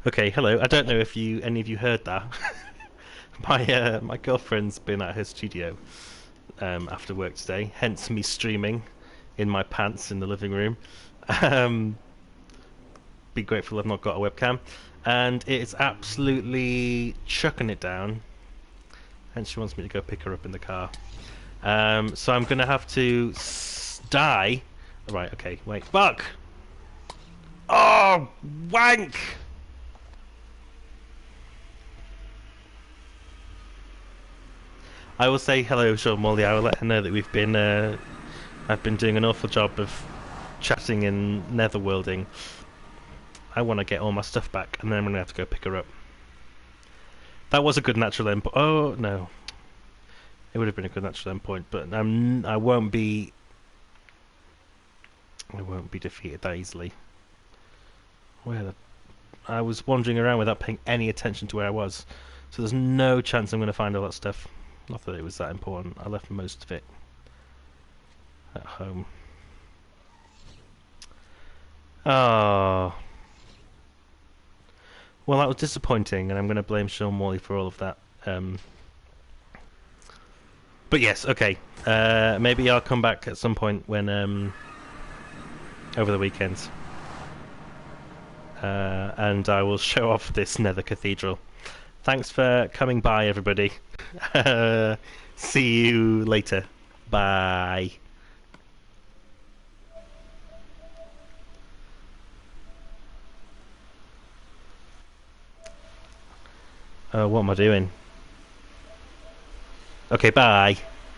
Okay, hello. I don't know if any of you heard that. My girlfriend's been at her studio after work today, hence me streaming in my pants in the living room. Um, be grateful I've not got a webcam, and it's absolutely chucking it down. And she wants me to go pick her up in the car. So I'm gonna have to die. Right. Okay. Wait. Fuck. Oh, wank. I will say hello, Sean Molly. I will let her know that we've been. I've been doing an awful job of chatting and netherworlding. I want to get all my stuff back, and then I'm gonna have to go pick her up. That was a good natural endpoint. Oh no, it would have been a good natural endpoint, but I won't be. I won't be defeated that easily. I was wandering around without paying any attention to where I was, so there's no chance I'm going to find all that stuff. Not that it was that important. I left most of it at home. Oh. Well, that was disappointing, and I'm going to blame Sean Morley for all of that. But yes, okay. Maybe I'll come back at some point when over the weekends, and I will show off this Nether Cathedral. Thanks for coming by, everybody. See you later. Bye. What am I doing? Okay, bye.